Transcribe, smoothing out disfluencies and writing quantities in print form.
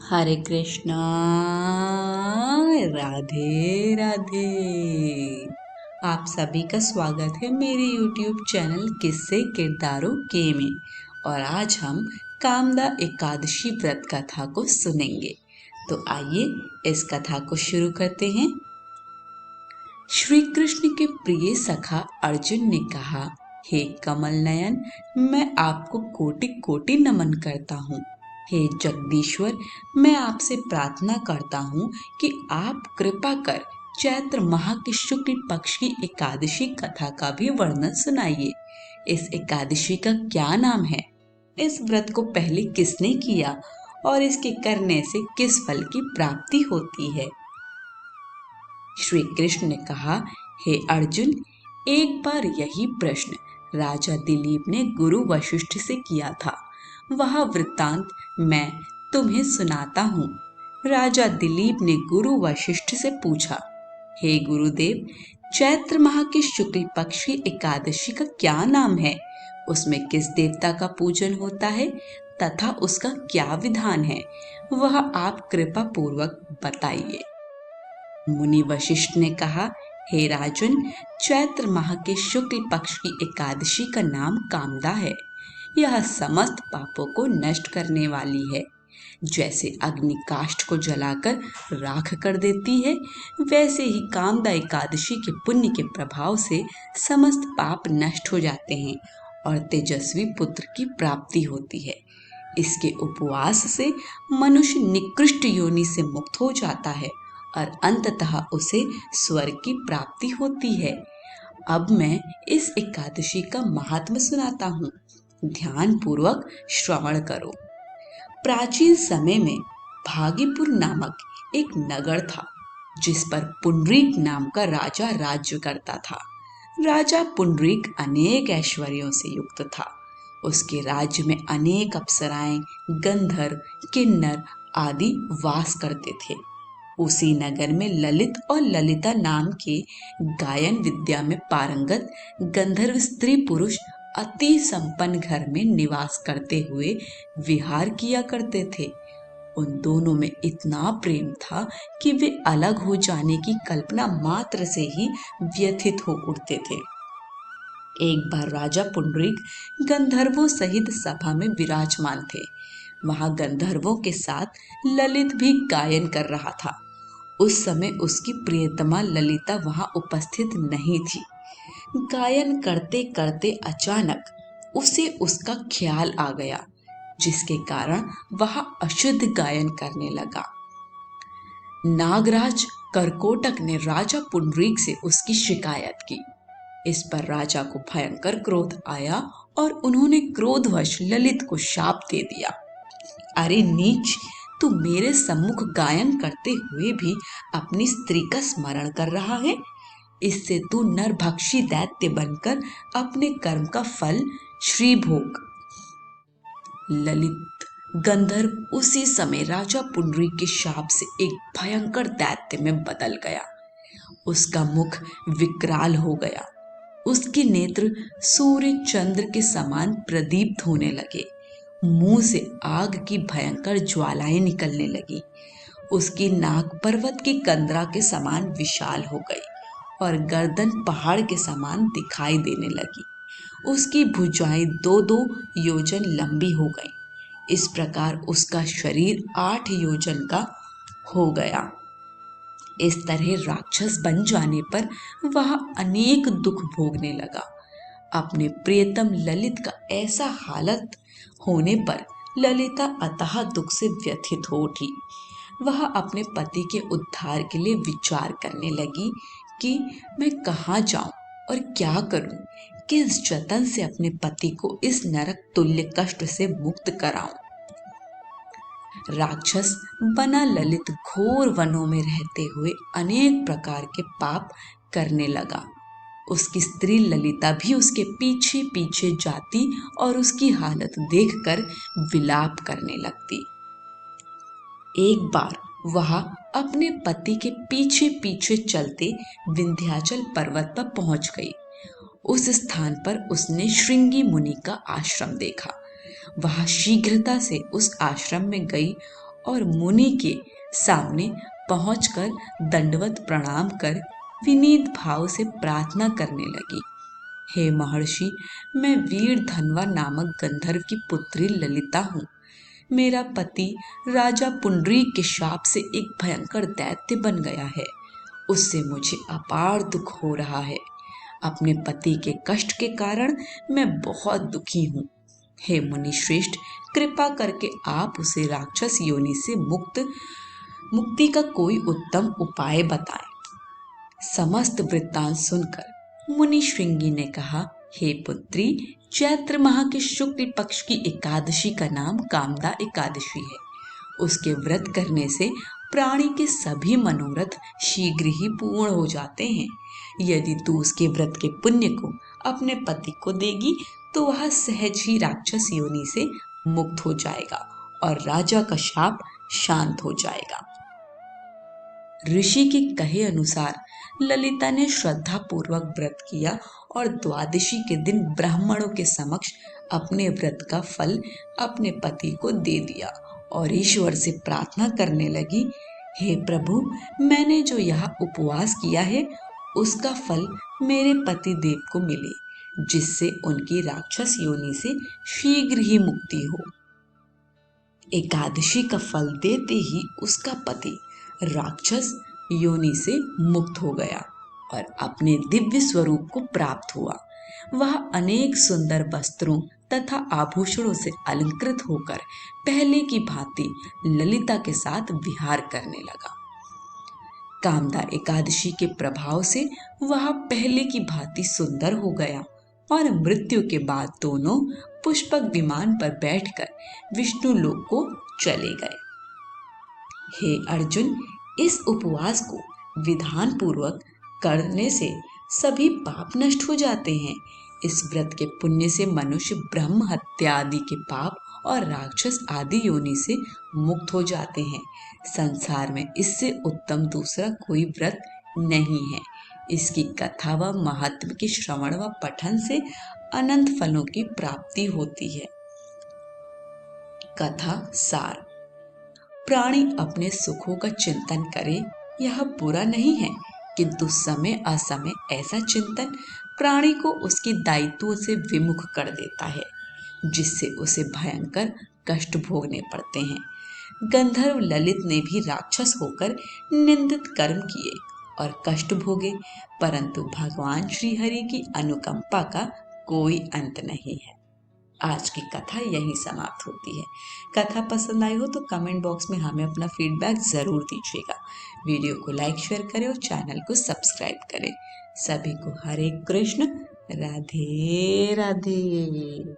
हरे कृष्णा। राधे राधे। आप सभी का स्वागत है मेरे YouTube चैनल किस्से किरदारों के में। और आज हम कामदा एकादशी व्रत कथा को सुनेंगे। तो आइए इस कथा को शुरू करते हैं। श्री कृष्ण के प्रिय सखा अर्जुन ने कहा, हे कमल नयन, मैं आपको कोटि कोटि नमन करता हूँ। हे जगदीश्वर, मैं आपसे प्रार्थना करता हूँ कि आप कृपा कर चैत्र माह के शुक्ल पक्ष की एकादशी कथा का भी वर्णन सुनाइए। इस एकादशी का क्या नाम है? इस व्रत को पहले किसने किया और इसके करने से किस फल की प्राप्ति होती है? श्री कृष्ण ने कहा, हे अर्जुन, एक बार यही प्रश्न राजा दिलीप ने गुरु वशिष्ठ से किया था। वह वृत्तांत मैं तुम्हें सुनाता हूँ। राजा दिलीप ने गुरु वशिष्ठ से पूछा, हे गुरुदेव, चैत्र माह के शुक्ल पक्ष की एकादशी का क्या नाम है? उसमें किस देवता का पूजन होता है तथा उसका क्या विधान है? वह आप कृपा पूर्वक बताइए। मुनि वशिष्ठ ने कहा, हे राजन, चैत्र माह के शुक्ल पक्ष की एकादशी का नाम कामदा है। यह समस्त पापों को नष्ट करने वाली है। जैसे अग्नि काष्ठ को जलाकर राख कर देती है, वैसे ही कामदा एकादशी के पुण्य के प्रभाव से समस्त पाप नष्ट हो जाते हैं और तेजस्वी पुत्र की प्राप्ति होती है। इसके उपवास से मनुष्य निकृष्ट योनि से मुक्त हो जाता है और अंततः उसे स्वर्ग की प्राप्ति होती है। अब मैं इस एकादशी का महात्म्य सुनाता हूँ। ध्यान पूर्वक श्रवण करो। प्राचीन समय में भागीपुर नामक एक नगर था, जिस पर पुंडरीक नाम का राजा राज्य करता था। राजा पुंडरीक अनेक ऐश्वर्यों से युक्त था। उसके राज्य में अनेक अप्सराएं, गंधर्व, किन्नर आदि वास करते थे। उसी नगर में ललित और ललिता नाम के गायन विद्या में पारंगत गंधर्व स्त्री पुरुष अति संपन्न घर में निवास करते हुए विहार किया करते थे। उन दोनों में इतना प्रेम था कि वे अलग हो जाने की कल्पना मात्र से ही व्यथित हो उठते थे। एक बार राजा पुंडरीक गंधर्वों सहित सभा में विराजमान थे। वहां गंधर्वों के साथ ललित भी गायन कर रहा था। उस समय उसकी प्रियतमा ललिता वहां उपस्थित नहीं थी। गायन करते करते अचानक उसे उसका ख्याल आ गया, जिसके कारण वह अशुद्ध गायन करने लगा। नागराज करकोटक ने राजा पुंडरीक से उसकी शिकायत की। इस पर राजा को भयंकर क्रोध आया और उन्होंने क्रोधवश ललित को शाप दे दिया। अरे नीच, तू मेरे सम्मुख गायन करते हुए भी अपनी स्त्री का स्मरण कर रहा है। इससे तू नरभक्षी दैत्य बनकर अपने कर्म का फल श्री भोग। ललित गंधर्व उसी समय राजा पुंडरीक के शाप से एक भयंकर दैत्य में बदल गया। उसका मुख विकराल हो गया। उसके नेत्र सूर्य चंद्र के समान प्रदीप्त होने लगे। मुंह से आग की भयंकर ज्वालाएं निकलने लगी। उसकी नाक पर्वत की कंदरा के समान विशाल हो गई और गर्दन पहाड़ के समान दिखाई देने लगी। उसकी भुजाएं 2-2 योजन लंबी हो गई। इस प्रकार उसका शरीर 8 योजन का हो गया। इस तरह राक्षस बन जाने पर वह अनेक दुख भोगने लगा। अपने प्रियतम ललित का ऐसा हालत होने पर ललिता अतः दुख से व्यथित हो उठी। वह अपने पति के उद्धार के लिए विचार करने लगी कि मैं कहाँ जाऊं और क्या करूं, किस जतन से अपने पति को इस नरक तुल्य कष्ट से मुक्त कराऊं। राक्षस बना ललित घोर वनों में रहते हुए अनेक प्रकार के पाप करने लगा। उसकी स्त्री ललिता भी उसके पीछे पीछे जाती और उसकी हालत देखकर विलाप करने लगती। एक बार वह अपने पति के पीछे पीछे चलते विंध्याचल पर्वत पर पहुंच गई। उस स्थान पर उसने श्रृंगी मुनि का आश्रम देखा। वह शीघ्रता से उस आश्रम में गई और मुनि के सामने पहुंचकर दंडवत प्रणाम कर विनीत भाव से प्रार्थना करने लगी। हे महर्षि, मैं वीर धनवा नामक गंधर्व की पुत्री ललिता हूँ। मेरा पति राजा पुंडरीक के शाप से एक भयंकर दैत्य बन गया है। उससे मुझे अपार दुख हो रहा है। अपने पति के कष्ट के कारण मैं बहुत दुखी हूँ। हे मुनि श्रेष्ठ, कृपा करके आप उसे राक्षस योनि से मुक्ति का कोई उत्तम उपाय बताएं। समस्त वृत्तांत सुनकर मुनि श्रृंगी ने कहा, हे पुत्री, चैत्र माह के शुक्ल पक्ष की एकादशी का नाम कामदा एकादशी है। उसके व्रत करने से प्राणी के सभी मनोरथ शीघ्र ही पूर्ण हो जाते हैं। यदि तू उसके व्रत के पुण्य को अपने पति को देगी तो वह सहज ही राक्षस योनि से मुक्त हो जाएगा और राजा का शाप शांत हो जाएगा। ऋषि के कहे अनुसार ललिता ने श्रद्धा पूर्वक व्रत किया और द्वादशी के दिन ब्राह्मणों के समक्ष अपने व्रत का फल अपने पति को दे दिया और ईश्वर से प्रार्थना करने लगी, हे प्रभु, मैंने जो यह उपवास किया है उसका फल मेरे पति देव को मिले, जिससे उनकी राक्षस योनि से शीघ्र ही मुक्ति हो। एकादशी का फल देते ही उसका पति राक्षस योनि से मुक्त हो गया और अपने दिव्य स्वरूप को प्राप्त हुआ। वह अनेक सुंदर वस्त्रों तथा आभूषणों से अलंकृत होकर पहले की भांति ललिता के साथ विहार करने लगा। कामदा एकादशी के प्रभाव से वह पहले की भांति सुंदर हो गया और मृत्यु के बाद दोनों पुष्पक विमान पर बैठकर विष्णु लोक को चले गए। हे अर्जुन, इस उपवास को विधान पूर्वक करने से सभी पाप नष्ट हो जाते हैं। इस व्रत के पुण्य से मनुष्य ब्रह्म हत्या आदि के पाप और राक्षस आदि योनि से मुक्त हो जाते हैं। संसार में इससे उत्तम दूसरा कोई व्रत नहीं है। इसकी कथा व महत्व के श्रवण व पठन से अनंत फलों की प्राप्ति होती है। कथा सार। प्राणी अपने सुखों का चिंतन करे यह बुरा नहीं है, किंतु समय असमय ऐसा चिंतन प्राणी को उसके दायित्वों से विमुख कर देता है, जिससे उसे भयंकर कष्ट भोगने पड़ते हैं। गंधर्व ललित ने भी राक्षस होकर निंदित कर्म किए और कष्ट भोगे, परंतु भगवान श्री हरि की अनुकंपा का कोई अंत नहीं है। आज की कथा यहीं समाप्त होती है। कथा पसंद आई हो तो कमेंट बॉक्स में हमें अपना फीडबैक ज़रूर दीजिएगा। वीडियो को लाइक शेयर करें और चैनल को सब्सक्राइब करें। सभी को हरे कृष्ण, राधे राधे।